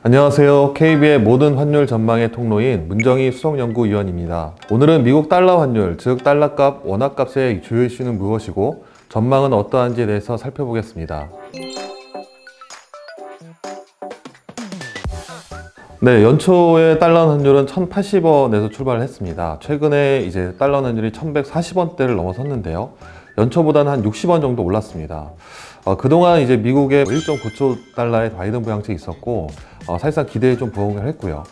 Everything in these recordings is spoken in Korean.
안녕하세요. KB의 모든 환율 전망의 통로인 문정희 수석연구위원입니다. 오늘은 미국 달러 환율, 즉 달러값, 원화값의 주요 이슈는 무엇이고 전망은 어떠한지에 대해서 살펴보겠습니다. 네, 연초에 달러 환율은 1,080원에서 출발을 했습니다. 최근에 이제 달러 환율이 1,140원대를 넘어섰는데요. 연초보다는 한 60원 정도 올랐습니다. 그동안 이제 미국의 1.9조 달러의 바이든 부양책이 있었고, 사실상 기대에 좀 부응을 했고요.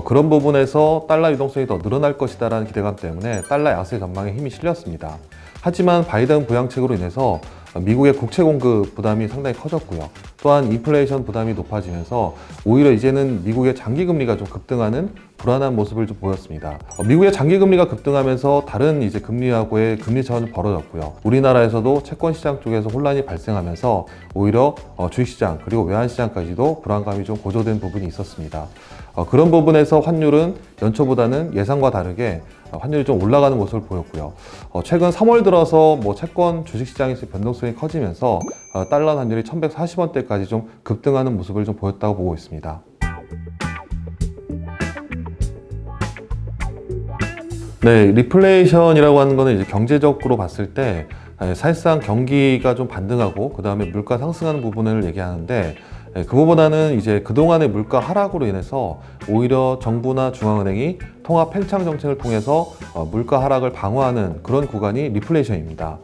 그런 부분에서 달러 유동성이 더 늘어날 것이다라는 기대감 때문에 달러 약세 전망에 힘이 실렸습니다. 하지만 바이든 부양책으로 인해서 미국의 국채 공급 부담이 상당히 커졌고요. 또한 인플레이션 부담이 높아지면서 오히려 이제는 미국의 장기 금리가 좀 급등하는 불안한 모습을 좀 보였습니다. 미국의 장기 금리가 급등하면서 다른 이제 금리하고의 금리 차원이 벌어졌고요. 우리나라에서도 채권 시장 쪽에서 혼란이 발생하면서 오히려 주식시장 그리고 외환시장까지도 불안감이 좀 고조된 부분이 있었습니다. 그런 부분에서 환율은 연초보다는 예상과 다르게 환율이 좀 올라가는 모습을 보였고요. 최근 3월 들어서 채권 주식시장에서 변동성이 커지면서 달러 환율이 1,140원대까지 좀 급등하는 모습을 좀 보였다고 보고 있습니다. 네, 리플레이션이라고 하는 거는 이제 경제적으로 봤을 때 사실상 경기가 좀 반등하고 그 다음에 물가 상승하는 부분을 얘기하는데, 그거보다는 이제 그동안의 물가 하락으로 인해서 오히려 정부나 중앙은행이 통화 팽창 정책을 통해서 물가 하락을 방어하는 그런 구간이 리플레이션입니다.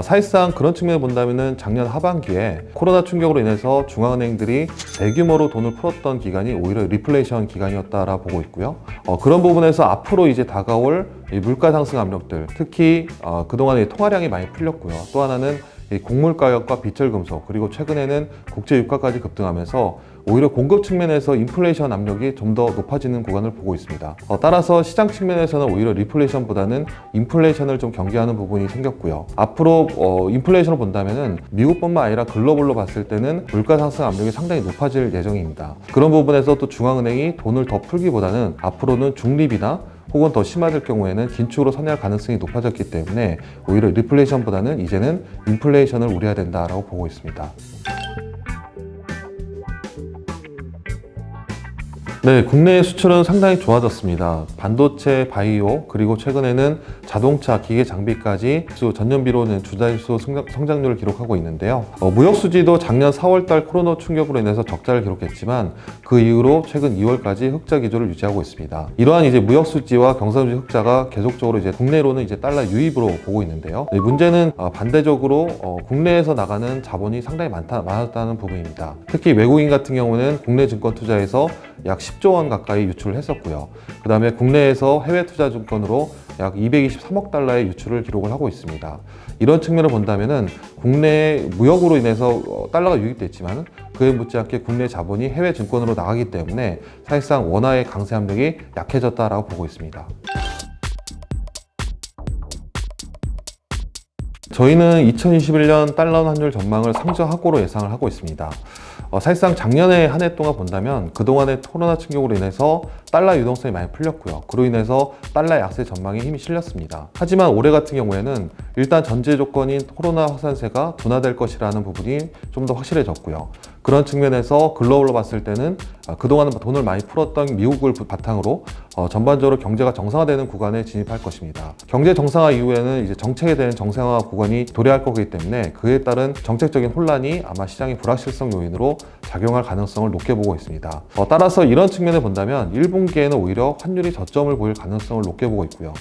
사실상 그런 측면을 본다면은 작년 하반기에 코로나 충격으로 인해서 중앙은행들이 대규모로 돈을 풀었던 기간이 오히려 리플레이션 기간이었다라고 보고 있고요. 그런 부분에서 앞으로 이제 다가올 이 물가 상승 압력들, 특히 그동안의 통화량이 많이 풀렸고요. 또 하나는 이 곡물 가격과 비철 금속, 그리고 최근에는 국제 유가까지 급등하면서 오히려 공급 측면에서 인플레이션 압력이 좀 더 높아지는 구간을 보고 있습니다. 따라서 시장 측면에서는 오히려 리플레이션보다는 인플레이션을 좀 경계하는 부분이 생겼고요. 앞으로 인플레이션을 본다면은 미국뿐만 아니라 글로벌로 봤을 때는 물가 상승 압력이 상당히 높아질 예정입니다. 그런 부분에서 또 중앙은행이 돈을 더 풀기보다는 앞으로는 중립이나 혹은 더 심화될 경우에는 긴축으로 선회할 가능성이 높아졌기 때문에 오히려 리플레이션보다는 이제는 인플레이션을 우려해야 된다라고 보고 있습니다. 네, 국내 수출은 상당히 좋아졌습니다. 반도체, 바이오, 그리고 최근에는 자동차, 기계 장비까지 전년비로는 주자릿수 성장률을 기록하고 있는데요. 무역 수지도 작년 4월달 코로나 충격으로 인해서 적자를 기록했지만 그 이후로 최근 2월까지 흑자 기조를 유지하고 있습니다. 이러한 이제 무역 수지와 경상수지 흑자가 계속적으로 이제 국내로는 이제 달러 유입으로 보고 있는데요. 문제는 반대적으로 국내에서 나가는 자본이 상당히 많았다는 부분입니다. 특히 외국인 같은 경우는 국내 증권 투자에서 약 10조 원 가까이 유출을 했었고요. 그 다음에 국내에서 해외 투자 증권으로 약 223억 달러의 유출을 기록을 하고 있습니다. 이런 측면을 본다면은 국내 무역으로 인해서 달러가 유입됐지만 그에 못지않게 국내 자본이 해외 증권으로 나가기 때문에 사실상 원화의 강세 압력이 약해졌다라고 보고 있습니다. 저희는 2021년 달러 환율 전망을 상저하고로 예상을 하고 있습니다. 사실상 작년에 한 해 동안 본다면 그동안의 코로나 충격으로 인해서 달러 유동성이 많이 풀렸고요. 그로 인해서 달러 약세 전망에 힘이 실렸습니다. 하지만 올해 같은 경우에는 일단 전제 조건인 코로나 확산세가 둔화될 것이라는 부분이 좀 더 확실해졌고요. 그런 측면에서 글로벌로 봤을 때는 그동안 돈을 많이 풀었던 미국을 바탕으로 전반적으로 경제가 정상화되는 구간에 진입할 것입니다. 경제 정상화 이후에는 이제 정책에 대한 정상화 구간이 도래할 거기 때문에 그에 따른 정책적인 혼란이 아마 시장의 불확실성 요인으로 작용할 가능성을 높게 보고 있습니다. 따라서 이런 측면을 본다면 1분기에는 오히려 환율이 저점을 보일 가능성을 높게 보고 있고요.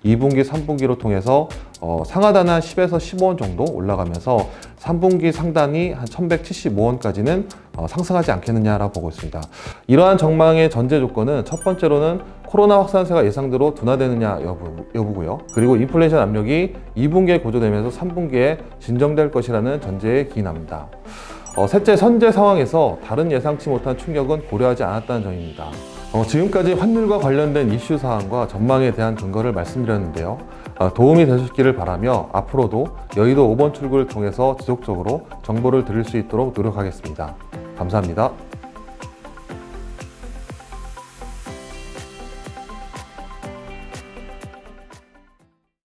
2분기, 3분기로 통해서 상하단은 한 10에서 15원 정도 올라가면서 3분기 상단이 한 1,175원까지는 상승하지 않겠느냐라고 보고 있습니다. 이러한 전망의 전제 조건은 첫 번째로는 코로나 확산세가 예상대로 둔화되느냐 여부고요. 그리고 인플레이션 압력이 2분기에 고조되면서 3분기에 진정될 것이라는 전제에 기인합니다. 셋째, 현재 상황에서 다른 예상치 못한 충격은 고려하지 않았다는 점입니다. 지금까지 환율과 관련된 이슈 사항과 전망에 대한 근거를 말씀드렸는데요. 도움이 되셨기를 바라며 앞으로도 여의도 5번 출구를 통해서 지속적으로 정보를 드릴 수 있도록 노력하겠습니다. 감사합니다.